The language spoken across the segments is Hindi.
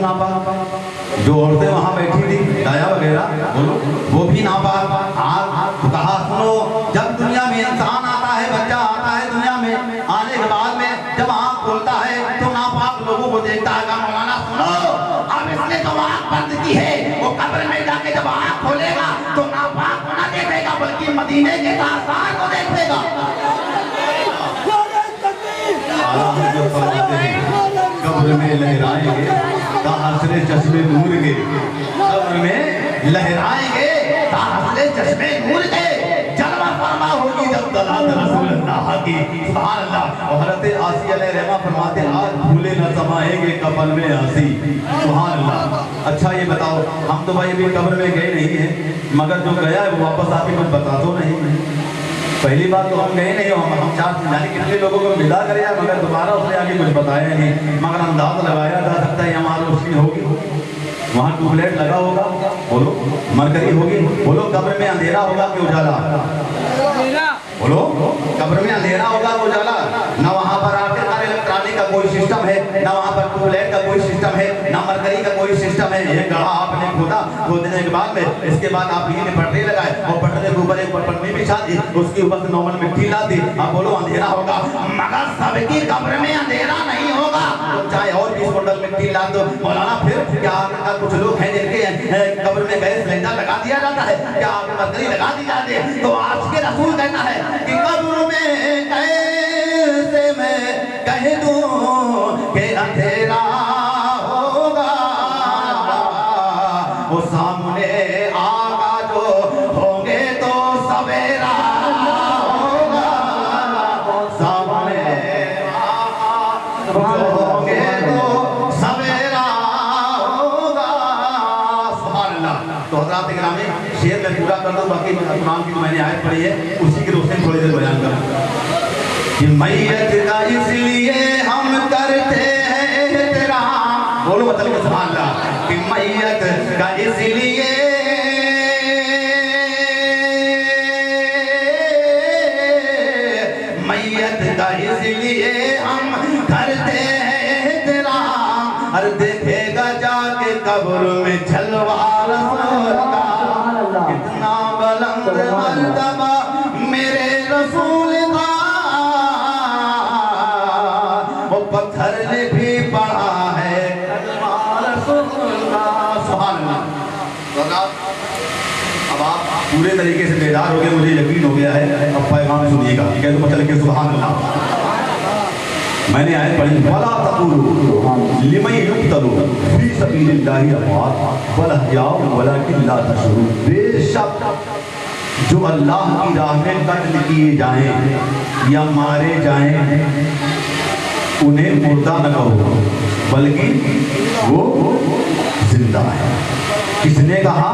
नापाक, जो औरतें वहाँ बैठी थी दाया वगैरह बोलो वो भी नापाक। तो कहा सुनो, जब दुनिया में इंसान आता है, बच्चा आता है दुनिया में, आने के बाद में जब आँख खोलता है तो नापाक लोगों को देखता है। मौलाना सुनो, अब इसने जो आँख बंद की है वो कब्र में जाके जब आँख खोलेगा तो नापाक को ना देखेगा बल्कि मदीने के ताजदार को देखेगा। कब्र में लहराएंगे ताहसरे चश्मे नूर के, कब्र में लहराएंगे ताहसरे चश्मे नूर के, जलवा फरमा होगी जब दलाल रसूलुल्लाह की। सुभान अल्लाह। और हज़रत आसिया रहमा फरमाते आज भूले न समाएंगे कब्र में हंसी। सुभान अल्लाह। अच्छा ये बताओ, हम तो भाई अभी कब्र में गए नहीं हैं, मगर जो गया है वो वापस आके कुछ बता दो नहीं। पहली बात तो हम गए नहीं, हम चार जाने कितने लोगों को मिला करे मगर दोबारा उसने आगे कुछ बताया नहीं, मगर अंदाज लगाया जा सकता है हमारी रोशनी होगी, वहाँ ट्यूबलाइट लगा होगा, बोलो मरकरी होगी, बोलो कब्र में अंधेरा होगा कि उजाला, बोलो कब्र में अंधेरा होगा कि उजाला। ना वहाँ पर आखिरकार इलेक्ट्रॉनिक का कोई सिस्टम है, ना वहाँ पर ट्यूबलाइट का कोई सिस्टम है, ना मरकरी का कोई सिस्टम है। ये गढ़ा आपने खोदा, खोदने के बाद में इसके बाद आप ये पटरी लगाए और पटरी के ऊपर एक पन्नी बिछा दी, उसके ऊपर से नॉर्मल मिट्टी ला दी, आप बोलो अंधेरा होगा। मगर सबकी कब्र में अंधेरा नहीं होगा, चाहे और 20 कुंटल मिट्टी ला दो। मौलाना फिर क्या कुछ लोग हैं जिनके कब्र में गैस सिलेंडर लगा दिया जाता है, क्या आपकी मरकरी लगा दी जाती है? तो आज के रसूल कहना है कि कब्र में कैसे मैं कह दूं कि अंधेरा होगा, वो सामने आगा जो होंगे तो सवेरा होगा, सामने आगा जो होंगे तो सवेरा होगा। सुभान अल्लाह। तो हज़रात गिरामी शेर में पूरा कर दो, बाकी कुरान की मैंने आयत पढ़ी है उसी की रोशनी थोड़ी देर बयान करूँ। कि मैयत का इसलिए हम करते हैं एहतराम, बोलो मतलब सुभान अल्लाह। कि मैयत का इसलिए हम करते हैं एहतराम, हर देखेगा जाके कब्र में जलवा रसूल का, कितना बुलंद मर्तबा मेरे रसूल का, वो पत्थर ने भी पढ़ा है रसूल का। सुभान अल्लाह। अब आप पूरे तरीके से बेदार हो गए, मुझे यकीन हो गया है। अब पैगाम सुनिएगा, ठीक है? तो चल के सुभान अल्लाह। मैंने आयत पढ़ी, वला तक़ूलू लिमन युक़्तलू फी सबीलिल्लाहि अमवात बल अहयाउ वलाकिन ला तशऊरून। बेशक जो अल्लाह की राह में कत्ल किए जाएं या मारे जाएं उन्हें मुर्दा न कहो बल्कि वो जिंदा है। किसने कहा?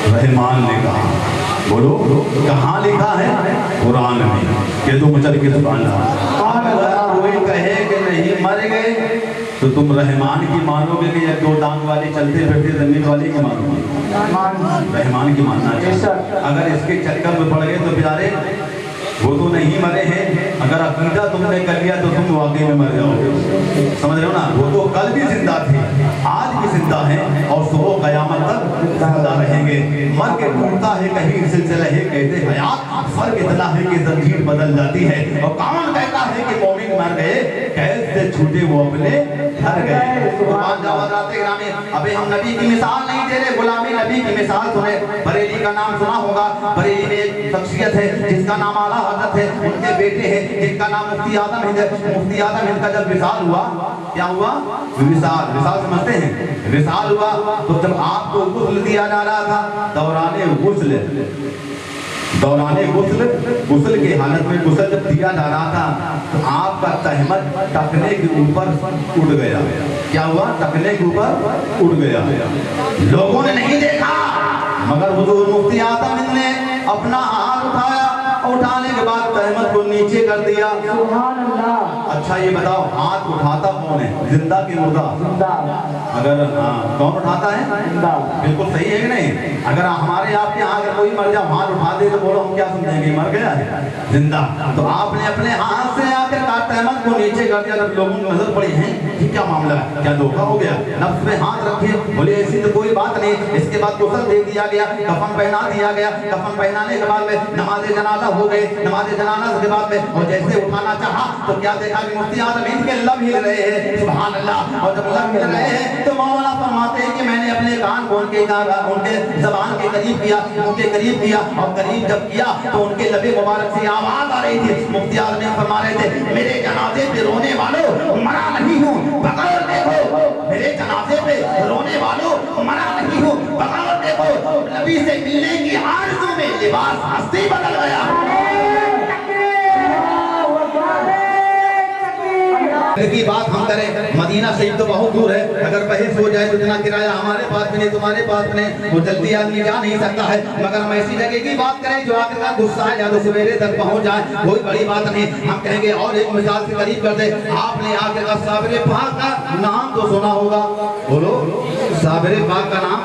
रहमान ने कहा। बोलो कहाँ लिखा है? कुरान में। ये तो मुझे के सुभान अल्लाह। कोई कहे कि नहीं मर गए तो तुम रहमान की मानोगे कि या दो टांग वाली चलते फिरते जमीन वाली की मानोगे? रहमान की मानना चाहिए। अगर इसके चक्कर में पड़ गए तो बेचारे वो तो नहीं मरे हैं, अगर अकीदा तुमने कर लिया तो तुम वाकई में मर जाओगे। समझ रहे हो ना? वो तो कल भी जिंदा थे, आज भी जिंदा हैं और सुबह कयामत तक जिंदा रहेंगे। मर के टूटता है कहीं सिलसिला है कहते हयात, फर्क इतना है कि जंजीर बदल जाती है। और कौन कहता है कि मोमिन मर गए? कैद से छूटे वो अपने घर गए। अभी हम नबी की मिसाल नहीं दे रहे, गुलामी नबी की मिसाल सुने। बरेली का नाम सुना होगा, बरेली में एक शख्सियत है जिसका नाम आला हज़रत है, उनके बेटे हैं जिनका नाम मुफ्ती आजम हिंद है। मुफ्ती आजम हिंद का जब विसाल हुआ, क्या हुआ? विसाल, विसाल समझते हैं? विसाल हुआ तो जब आपको गुस्ल दिया जा रहा था, दौराने गुस्ल गुस्ल की हालत में गुस्ल जब दिया जा रहा था तो आपका तहमत टकने के ऊपर उड़ गया। क्या हुआ? टकने के ऊपर उड़ गया। लोगों ने नहीं देखा मगर हुजूर मुफ्ती आजम हिंद ने अपना हाथ उठाया, उठाने के बाद तहमत को नीचे कर दिया। सुभान अल्लाह। अच्छा ये बताओ हाथ उठाता कौन है? जिंदा की मुर्दा? जिंदा। अगर कौन उठाता है? जिंदा। बिल्कुल सही है कि नहीं? अगर हमारे आपके यहाँ अगर कोई मर जाए हाथ उठा दे तो बोलो हम क्या समझेंगे? मर गया है? जिंदा। तो आपने अपने हाथ से आकर रहमत को नीचे कर दिया। जब लोगों को नजर पड़ी है कि क्या मामला है, क्या धोखा हो गया, नफ्स में हाथ रखे, बोले ऐसी तो कोई बात नहीं। इसके बाद गुस्ल दे दिया गया, कफन पहना दिया गया। कफन पहनाने के बाद में नमाज जनाजा हो गए। नमाज जनाजा के बाद में और जैसे उठाना चाहा तो क्या देखा कि मुफ्ती आजमीन के लब हिल रहे हैं, सुभान अल्लाह। और जब लब हिल रहे हैं तो मौलाना फरमाते हैं कि मैंने अपने कान को उनके जबान के करीब किया, उनके करीब किया, और करीब जब किया तो उनके लबे मुबारक से आवाज आ रही थी। मुफ्ती आजमीन फरमा रहे थे, मेरे जनाजे पे रोने वालों मरा नहीं हूँ, बगैर देखो। मेरे जनाजे पे रोने वालों मरा नहीं हूँ, बगैर देखो। नबी से मिलने की आरज़ू में लिबास हस्ती बदल गया। की बात हम करें, मदीना शरीफ तो बहुत दूर है। अगर बहस हो जाए तो इतना किराया हमारे पास भी नहीं, तुम्हारे पास भी नहीं, वो जल्दी आदमी जा नहीं सकता है। मगर हम ऐसी जगह की बात करें जो आखिरकार गुस्सा है या तो सवेरे तक पहुंच जाए, कोई बड़ी बात नहीं। हम कहेंगे और एक मिसाल से करीब कर दे। आपने आखिरकार साबिर पाक का नाम तो सुना होगा, बोलो साबिर पाक का नाम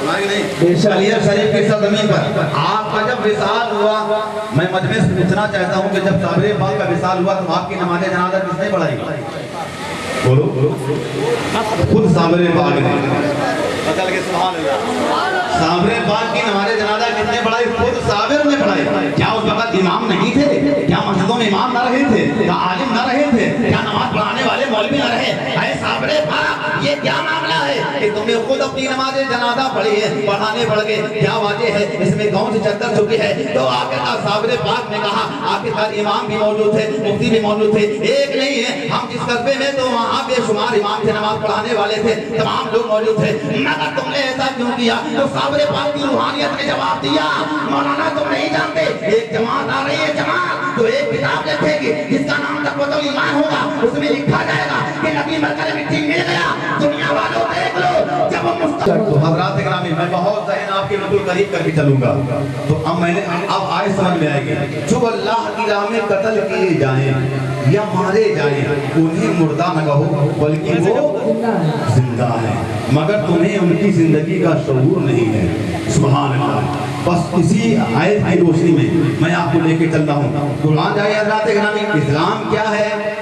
नहीं। अलियर शरीफ की सरजमीन पर आपका जब विसाल हुआ, मैं मजमे से पूछना चाहता हूँ कि जब साबिर पाक का विसाल हुआ तो आपकी नमाज जनाजा किसने पढ़ाई? बोलो खुद साबिर पाक ने। चल के सुभान अल्लाह। साबिर पाक की नमाज जनाजा किसने पढ़ाई? खुद साबिर ने पढ़ाई। क्या उस वक्त इमाम नहीं थे? क्या मस्जिदों में इमाम न रहे थे? क्या आलिम न रहे थे? क्या नमाज पढ़ाने वाले मौलवी न रहे? अरे साबिर पाक, ये क्या मामला है कि तुमने खुद अपनी नमाज जनाजा पढ़ी है, पढ़ाने पड़ गए? क्या वजह है? इसमें कौन सी चद्दर चुकी है? तो आखिरकार साबिर पाक ने कहा, आखिरकार इमाम भी मौजूद थे, मुफ्ती भी मौजूद थे, एक नहीं है। हम जिस कस्बे में तो वहाँ बेशुमार इमाम थे, नमाज पढ़ाने वाले थे, तमाम लोग मौजूद थे, मगर तुमने ऐसा क्यों किया? तो साबिर पाक की रूहानियत ने जवाब दिया, मौलाना तुम नहीं जानते, एक जमात आ रही है, जमात तो एक किताब लिखेगी जिसका नाम तक़वतुल ईमान होगा। उसमें लिखा जाएगा कि नबी मरकज़ मिट्टी मिल गया, दुनिया वालों देख लो। जब तो हज़रात इकरामी, मैं बहुत ज़हन आपके बिल्कुल करीब करके चलूंगा। तो अब आए समझ में आएगी, जो अल्लाह की राह में कत्ल किए जाएं या मारे जाएं, उन्हें मुर्दा न कहो बल्कि वो जिंदा है, मगर तुम्हें उनकी जिंदगी का शऊर नहीं है। सुभान अल्लाह। बस इसी आयत की रोशनी में मैं आपको लेके चल रहा हूँ। कुरान जाए हज़रात इकरामी, इस्लाम क्या है?